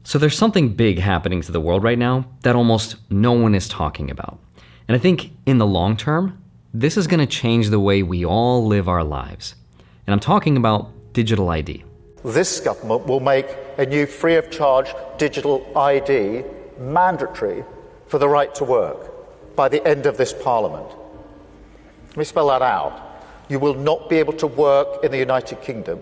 So there's something big happening to the world right now that almost no one is talking about. And I think in the long term, this is going to change the way we all live our lives. And I'm talking about digital ID. This government will make a new free of charge digital ID mandatory for the right to work by the end of this Parliament. Let me spell that out. You will not be able to work in the United Kingdom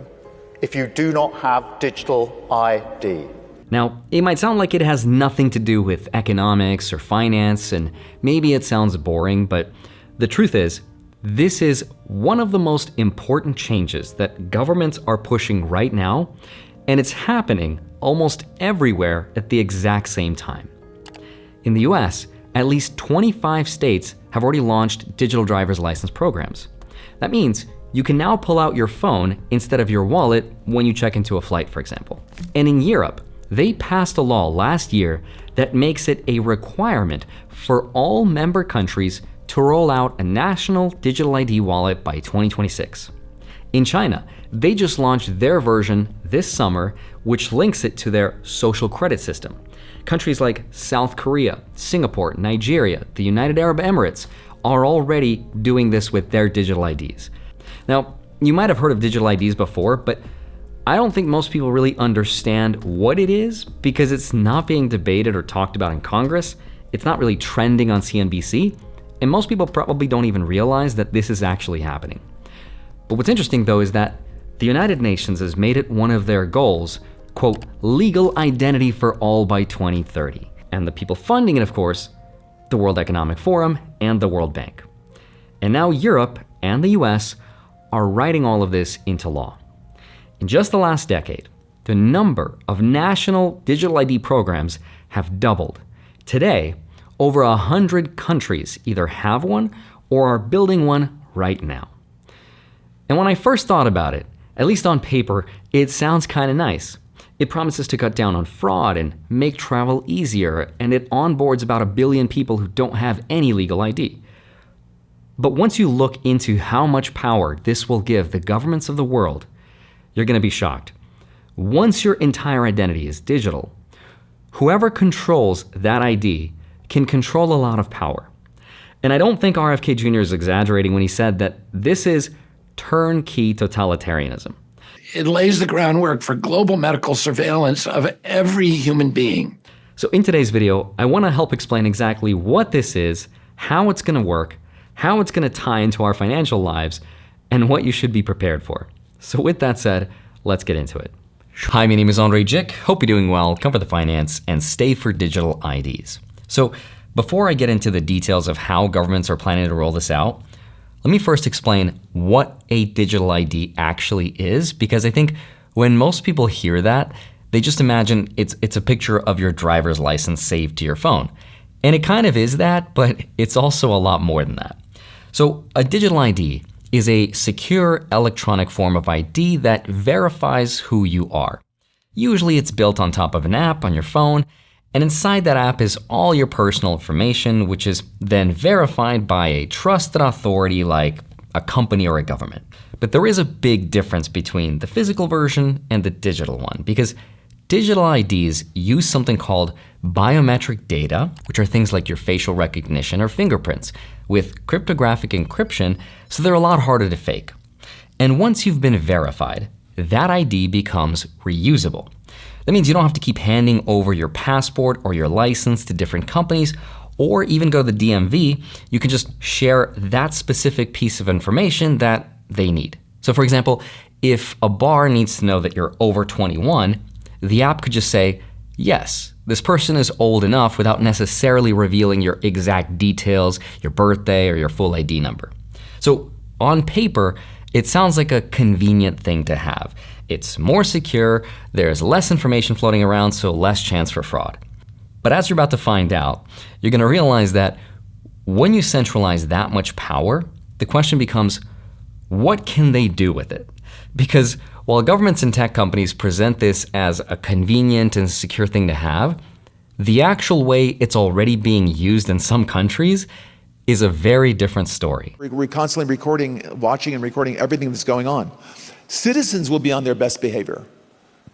if you do not have digital ID. Now, it might sound like it has nothing to do with economics or finance, and maybe it sounds boring, but the truth is, this is one of the most important changes that governments are pushing right now, and it's happening almost everywhere at the exact same time. In the US, at least 25 states have already launched digital driver's license programs. That means you can now pull out your phone instead of your wallet when you check into a flight, for example. And in Europe, they passed a law last year that makes it a requirement for all member countries to roll out a national digital ID wallet by 2026. In China, they just launched their version this summer, which links it to their social credit system. Countries like South Korea, Singapore, Nigeria, the United Arab Emirates are already doing this with their digital IDs. Now, you might have heard of digital IDs before, but I don't think most people really understand what it is because it's not being debated or talked about in Congress. It's not really trending on CNBC, and most people probably don't even realize that this is actually happening. But what's interesting though is that the United Nations has made it one of their goals, quote, legal identity for all by 2030. And the people funding it, of course, the World Economic Forum and the World Bank. And now Europe and the US are writing all of this into law. In just the last decade, the number of national digital ID programs have doubled. Today, over 100 countries either have one or are building one right now. And when I first thought about it, at least on paper, it sounds kind of nice. It promises to cut down on fraud and make travel easier, and it onboards about 1 billion people who don't have any legal ID. But once you look into how much power this will give the governments of the world, you're going to be shocked. Once your entire identity is digital, whoever controls that ID can control a lot of power. And I don't think RFK Jr. is exaggerating when he said that this is turnkey totalitarianism. It lays the groundwork for global medical surveillance of every human being. So in today's video, I want to help explain exactly what this is, how it's going to work, how it's going to tie into our financial lives, and what you should be prepared for. So with that said, let's get into it. Hi, my name is Andrei Jikh. Hope you're doing well, come for the finance, and stay for digital IDs. So before I get into the details of how governments are planning to roll this out, let me first explain what a digital ID actually is, because I think when most people hear that, they just imagine it's a picture of your driver's license saved to your phone. And it kind of is that, but it's also a lot more than that. So a digital ID is a secure electronic form of ID that verifies who you are. Usually it's built on top of an app on your phone, and inside that app is all your personal information, which is then verified by a trusted authority like a company or a government. But there is a big difference between the physical version and the digital one, because digital IDs use something called biometric data, which are things like your facial recognition or fingerprints, with cryptographic encryption, so they're a lot harder to fake. And once you've been verified, that ID becomes reusable. That means you don't have to keep handing over your passport or your license to different companies, or even go to the DMV. You can just share that specific piece of information that they need. So for example, if a bar needs to know that you're over 21, the app could just say, yes, this person is old enough without necessarily revealing your exact details, your birthday, or your full ID number. So on paper, it sounds like a convenient thing to have. It's more secure, there's less information floating around, so less chance for fraud. But as you're about to find out, you're going to realize that when you centralize that much power, the question becomes, what can they do with it? Because while governments and tech companies present this as a convenient and secure thing to have, the actual way it's already being used in some countries is a very different story. We're constantly watching and recording everything that's going on. Citizens will be on their best behavior.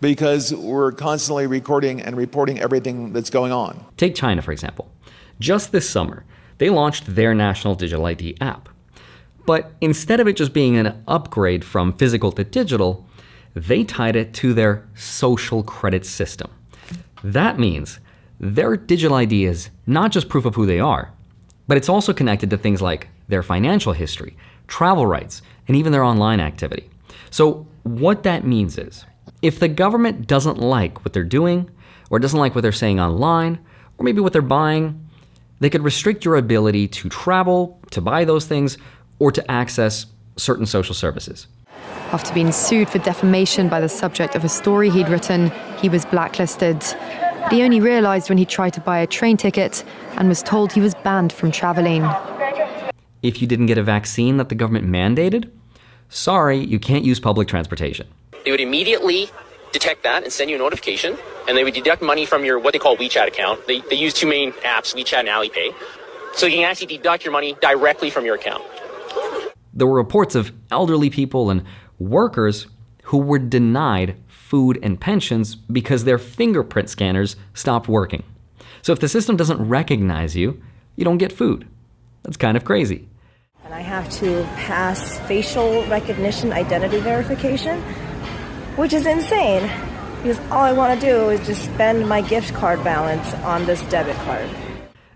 because we're constantly recording and reporting everything that's going on. Take China, for example. Just this summer, they launched their national digital ID app. But instead of it just being an upgrade from physical to digital, they tied it to their social credit system. That means their digital ID is not just proof of who they are, but it's also connected to things like their financial history, travel rights, and even their online activity. So what that means is, if the government doesn't like what they're doing, or doesn't like what they're saying online, or maybe what they're buying, they could restrict your ability to travel, to buy those things, or to access certain social services. After being sued for defamation by the subject of a story he'd written, he was blacklisted. He only realized when he tried to buy a train ticket and was told he was banned from traveling. If you didn't get a vaccine that the government mandated, sorry, you can't use public transportation. They would immediately detect that and send you a notification, and they would deduct money from your what they call WeChat account. They use two main apps, WeChat and Alipay. So you can actually deduct your money directly from your account. There were reports of elderly people and workers who were denied food and pensions because their fingerprint scanners stopped working. So if the system doesn't recognize you, you don't get food. That's kind of crazy. And I have to pass facial recognition identity verification, which is insane, because all I want to do is just spend my gift card balance on this debit card.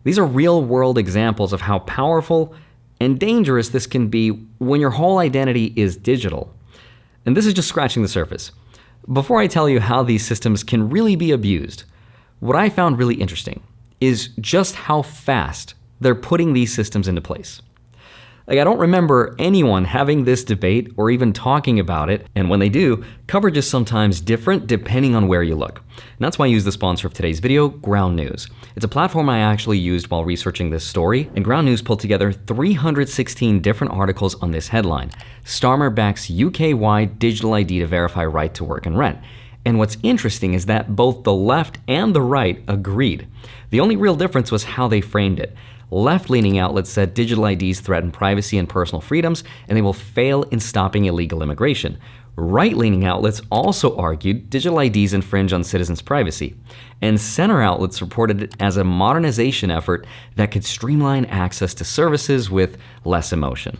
These are real-world examples of how powerful and dangerous this can be when your whole identity is digital. And this is just scratching the surface. Before I tell you how these systems can really be abused, what I found really interesting is just how fast they're putting these systems into place. Like, I don't remember anyone having this debate or even talking about it, and when they do, coverage is sometimes different depending on where you look. And that's why I use the sponsor of today's video, Ground News. It's a platform I actually used while researching this story, and Ground News pulled together 316 different articles on this headline: Starmer backs UK-wide digital ID to verify right to work and rent. And what's interesting is that both the left and the right agreed. The only real difference was how they framed it. Left-leaning outlets said digital IDs threaten privacy and personal freedoms, and they will fail in stopping illegal immigration. Right-leaning outlets also argued digital IDs infringe on citizens' privacy. And center outlets reported it as a modernization effort that could streamline access to services with less emotion.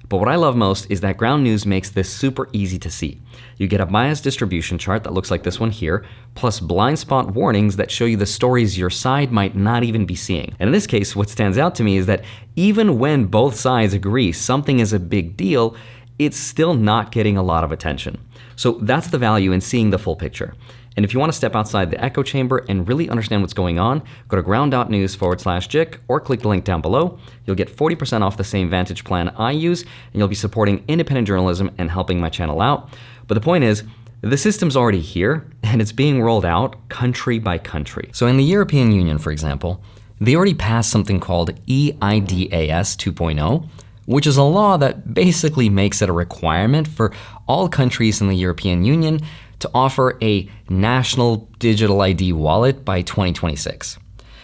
But what I love most is that Ground News makes this super easy to see. You get a biased distribution chart that looks like this one here, plus blind spot warnings that show you the stories your side might not even be seeing. And in this case, what stands out to me is that even when both sides agree something is a big deal, it's still not getting a lot of attention. So that's the value in seeing the full picture. And if you want to step outside the echo chamber and really understand what's going on, go to ground.news/Jikh or click the link down below. You'll get 40% off the same Vantage plan I use, and you'll be supporting independent journalism and helping my channel out. But the point is, the system's already here, and it's being rolled out country by country. So in the European Union, for example, they already passed something called eIDAS 2.0, which is a law that basically makes it a requirement for all countries in the European Union to offer a national digital ID wallet by 2026.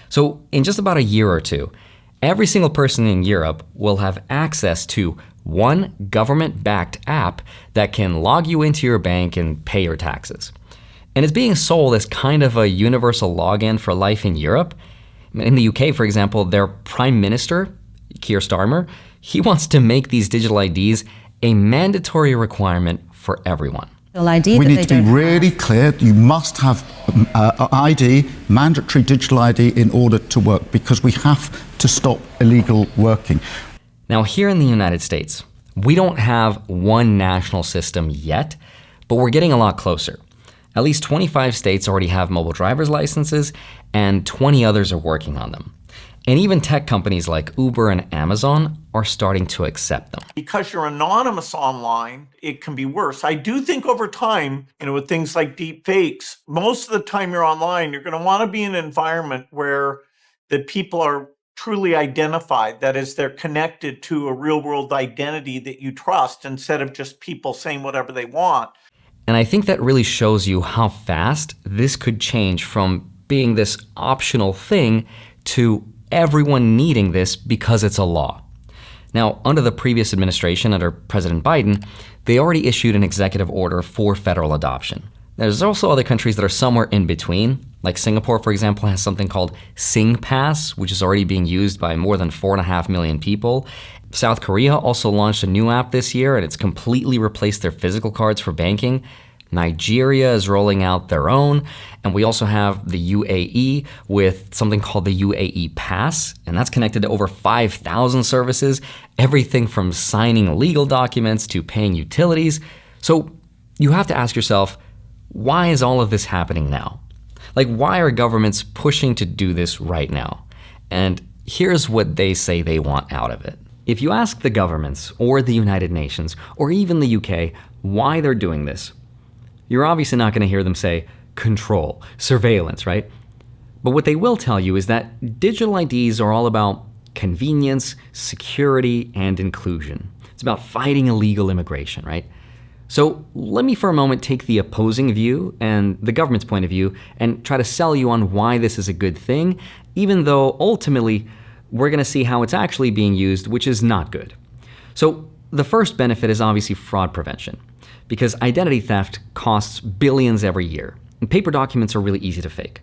So in just about a year or two, every single person in Europe will have access to one government-backed app that can log you into your bank and pay your taxes. And it's being sold as kind of a universal login for life in Europe. In the UK, for example, their Prime Minister, Keir Starmer, he wants to make these digital IDs a mandatory requirement for everyone. We need to be really clear. You must have ID, mandatory digital ID, in order to work, because we have to stop illegal working. Now, here in the United States, we don't have one national system yet, but we're getting a lot closer. At least 25 states already have mobile driver's licenses, and 20 others are working on them. And even tech companies like Uber and Amazon are starting to accept them. Because you're anonymous online, it can be worse. I do think over time, with things like deep fakes, most of the time you're online, you're going to want to be in an environment where the people are truly identified. That is, they're connected to a real world identity that you trust, instead of just people saying whatever they want. And I think that really shows you how fast this could change from being this optional thing to everyone needing this because it's a law. Now, under the previous administration, under President Biden, they already issued an executive order for federal adoption. There's also other countries that are somewhere in between. Like Singapore, for example, has something called SingPass, which is already being used by more than 4.5 million people. South Korea also launched a new app this year, and it's completely replaced their physical cards for banking. Nigeria is rolling out their own. And we also have the UAE with something called the UAE Pass, and that's connected to over 5,000 services, everything from signing legal documents to paying utilities. So you have to ask yourself, why is all of this happening now? Like, why are governments pushing to do this right now? And here's what they say they want out of it. If you ask the governments or the United Nations or even the UK why they're doing this, you're obviously not going to hear them say control, surveillance, right? But what they will tell you is that digital IDs are all about convenience, security, and inclusion. It's about fighting illegal immigration, right? So let me for a moment take the opposing view and the government's point of view and try to sell you on why this is a good thing, even though ultimately we're going to see how it's actually being used, which is not good. So the first benefit is obviously fraud prevention, because identity theft costs billions every year, and paper documents are really easy to fake.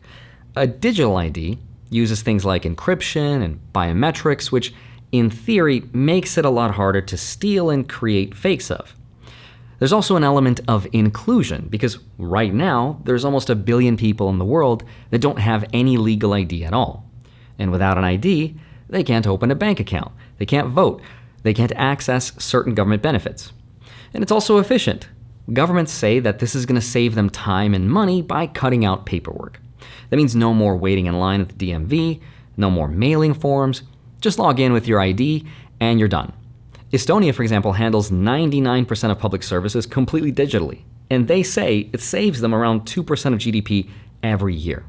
A digital ID uses things like encryption and biometrics, which in theory makes it a lot harder to steal and create fakes of. There's also an element of inclusion, because right now there's almost 1 billion people in the world that don't have any legal ID at all. And without an ID, they can't open a bank account, they can't vote, they can't access certain government benefits. And it's also efficient. Governments say that this is going to save them time and money by cutting out paperwork. That means no more waiting in line at the DMV, no more mailing forms. Just log in with your ID and you're done. Estonia, for example, handles 99% of public services completely digitally, and they say it saves them around 2% of GDP every year.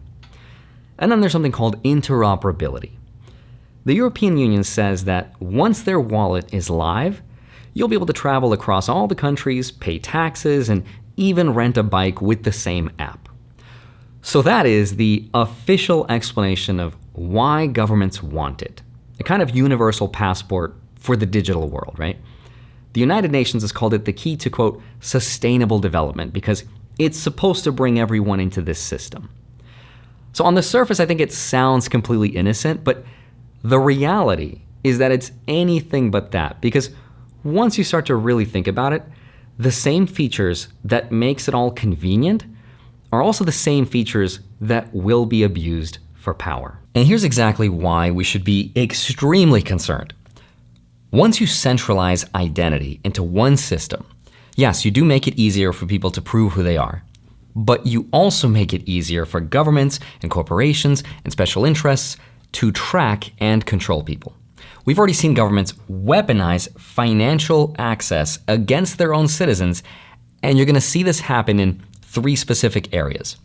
And then there's something called interoperability. The European Union says that once their wallet is live, you'll be able to travel across all the countries, pay taxes, and even rent a bike with the same app. So that is the official explanation of why governments want it. A kind of universal passport for the digital world, right? The United Nations has called it the key to, quote, sustainable development, because it's supposed to bring everyone into this system. So on the surface, I think it sounds completely innocent, but the reality is that it's anything but that, because once you start to really think about it, the same features that makes it all convenient are also the same features that will be abused for power. And here's exactly why we should be extremely concerned. Once you centralize identity into one system, yes, you do make it easier for people to prove who they are, but you also make it easier for governments and corporations and special interests to track and control people. We've already seen governments weaponize financial access against their own citizens, and you're going to see this happen in 3 specific areas: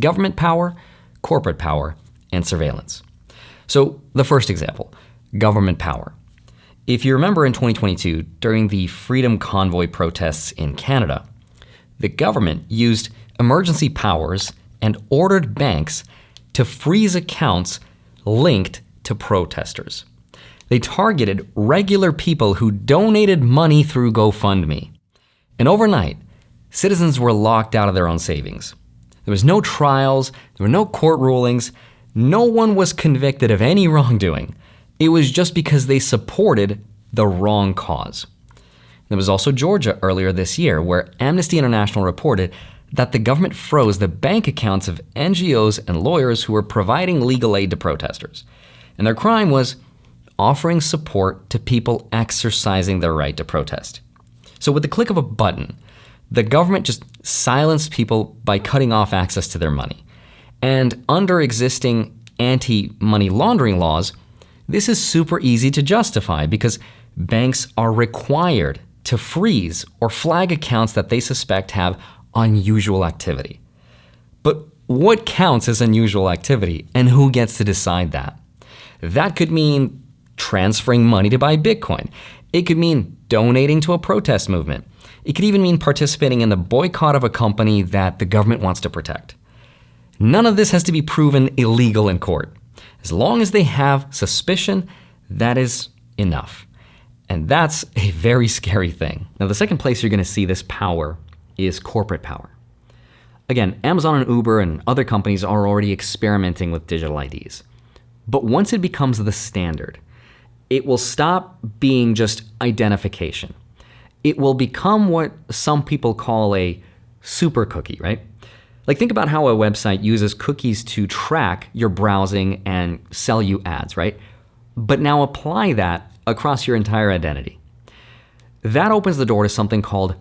government power, corporate power, and surveillance. So the first example, government power. If you remember in 2022, during the Freedom Convoy protests in Canada, the government used emergency powers and ordered banks to freeze accounts linked to protesters. They targeted regular people who donated money through GoFundMe. And overnight, citizens were locked out of their own savings. There was no trials, there were no court rulings, no one was convicted of any wrongdoing. It was just because they supported the wrong cause. There was also Georgia earlier this year, where Amnesty International reported that the government froze the bank accounts of NGOs and lawyers who were providing legal aid to protesters. And their crime was offering support to people exercising their right to protest. So with the click of a button, the government just silenced people by cutting off access to their money. And under existing anti-money laundering laws, this is super easy to justify because banks are required to freeze or flag accounts that they suspect have unusual activity. But what counts as unusual activity, and who gets to decide that? That could mean transferring money to buy Bitcoin. It could mean donating to a protest movement. It could even mean participating in the boycott of a company that the government wants to protect. None of this has to be proven illegal in court. As long as they have suspicion, that is enough. And that's a very scary thing. Now, the second place you're going to see this power is corporate power. Again, Amazon and Uber and other companies are already experimenting with digital IDs. But once it becomes the standard, it will stop being just identification. It will become what some people call a super cookie, right? Like, think about how a website uses cookies to track your browsing and sell you ads, right? But now apply that across your entire identity. That opens the door to something called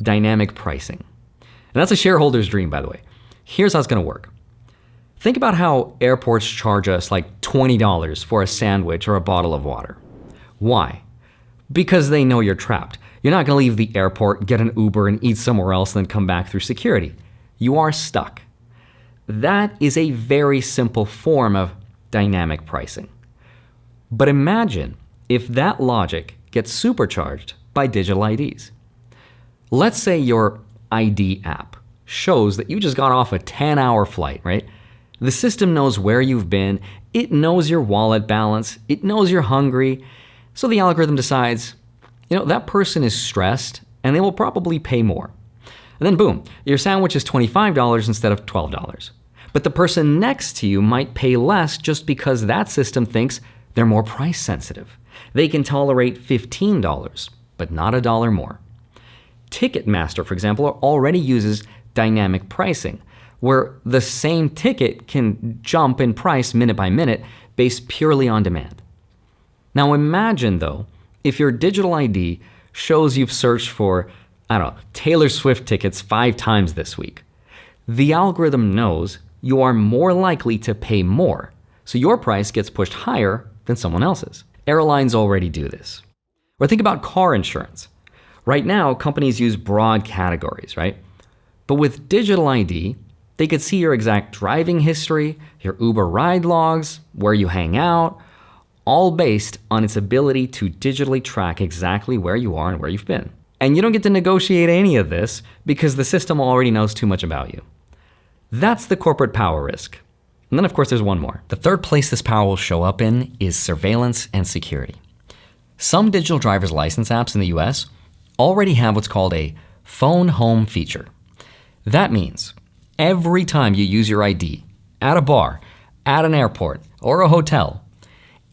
dynamic pricing. And that's a shareholder's dream, by the way. Here's how it's going to work. Think about how airports charge us like $20 for a sandwich or a bottle of water. Why? Because they know you're trapped. You're not going to leave the airport, get an Uber, and eat somewhere else, and then come back through security. You are stuck. That is a very simple form of dynamic pricing. But imagine if that logic gets supercharged by digital IDs. Let's say your ID app shows that you just got off a 10-hour flight, right? The system knows where you've been, it knows your wallet balance, it knows you're hungry, so the algorithm decides, that person is stressed and they will probably pay more. And then boom, your sandwich is $25 instead of $12. But the person next to you might pay less just because that system thinks they're more price sensitive. They can tolerate $15, but not $1 more. Ticketmaster, for example, already uses dynamic pricing, where the same ticket can jump in price minute by minute based purely on demand. Now imagine, though, if your digital ID shows you've searched for, Taylor Swift tickets 5 times this week. The algorithm knows you are more likely to pay more, so your price gets pushed higher than someone else's. Airlines already do this. Or think about car insurance. Right now, companies use broad categories, right? But with digital ID, they could see your exact driving history, your Uber ride logs, where you hang out, all based on its ability to digitally track exactly where you are and where you've been. And you don't get to negotiate any of this because the system already knows too much about you. That's the corporate power risk. And then, of course, there's one more. The third place this power will show up in is surveillance and security. Some digital driver's license apps in the US already have what's called a phone home feature. That means every time you use your ID at a bar, at an airport, or a hotel,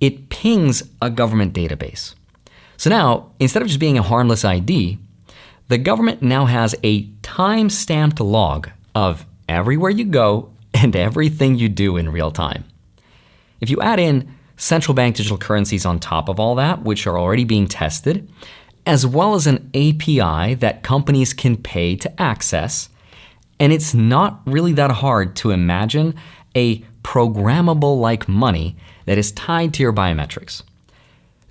it pings a government database. So now, instead of just being a harmless ID, the government now has a time-stamped log of everywhere you go and everything you do in real time. If you add in central bank digital currencies on top of all that, which are already being tested, as well as an API that companies can pay to access, and it's not really that hard to imagine a programmable like money that is tied to your biometrics.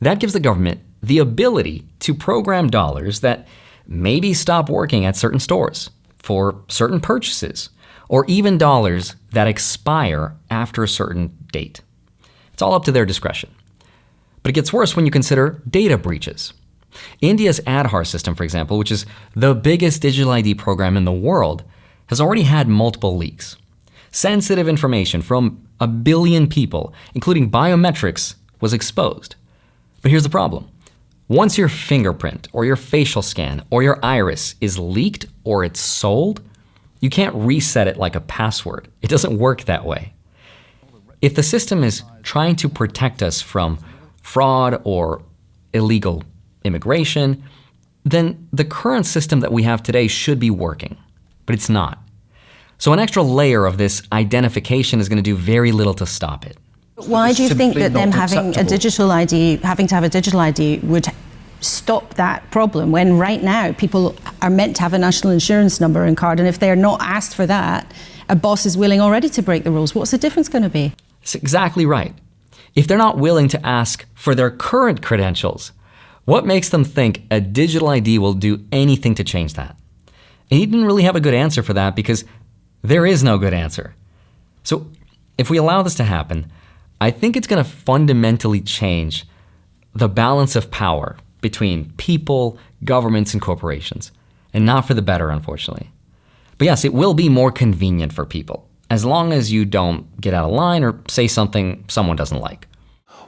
That gives the government the ability to program dollars that maybe stop working at certain stores for certain purchases, or even dollars that expire after a certain date. It's all up to their discretion. But it gets worse when you consider data breaches. India's Aadhaar system, for example, which is the biggest digital ID program in the world, has already had multiple leaks. Sensitive information from 1 billion people, including biometrics, was exposed. But here's the problem. Once your fingerprint or your facial scan or your iris is leaked or it's sold, you can't reset it like a password. It doesn't work that way. If the system is trying to protect us from fraud or illegal immigration, then the current system that we have today should be working, but it's not. So an extra layer of this identification is going to do very little to stop it. Why do you think that them having to have a digital ID would stop that problem when right now people are meant to have a national insurance number and card, and if they're not asked for that, a boss is willing already to break the rules? What's the difference going to be? That's exactly right. If they're not willing to ask for their current credentials, what makes them think a digital ID will do anything to change that? And he didn't really have a good answer for that because there is no good answer. So if we allow this to happen, I think it's going to fundamentally change the balance of power between people, governments, and corporations, and not for the better, unfortunately. But yes, it will be more convenient for people, as long as you don't get out of line or say something someone doesn't like.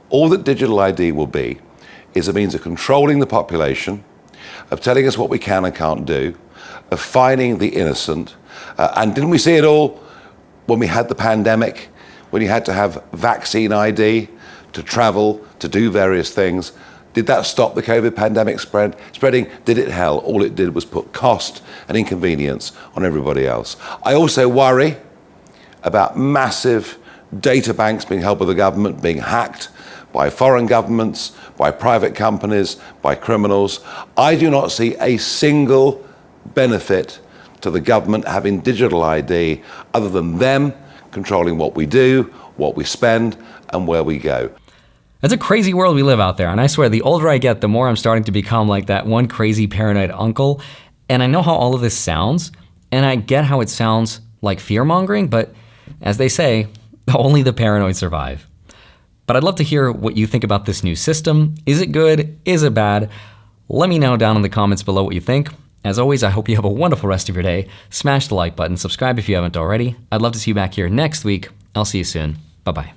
All that digital ID will be is a means of controlling the population, of telling us what we can and can't do, of fining the innocent, And didn't we see it all when we had the pandemic, when you had to have vaccine ID to travel, to do various things? Did that stop the COVID pandemic spreading? Did it hell? All it did was put cost and inconvenience on everybody else. I also worry about massive data banks being held by the government, being hacked by foreign governments, by private companies, by criminals. I do not see a single benefit to the government having digital ID other than them controlling what we do, what we spend, and where we go. It's a crazy world we live out there, and I swear the older I get, the more I'm starting to become like that one crazy paranoid uncle. And I know how all of this sounds, and I get how it sounds like fear-mongering, but as they say, only the paranoid survive. But I'd love to hear what you think about this new system. Is it good? Is it bad? Let me know down in the comments below what you think. As always, I hope you have a wonderful rest of your day. Smash the like button, subscribe if you haven't already. I'd love to see you back here next week. I'll see you soon. Bye-bye.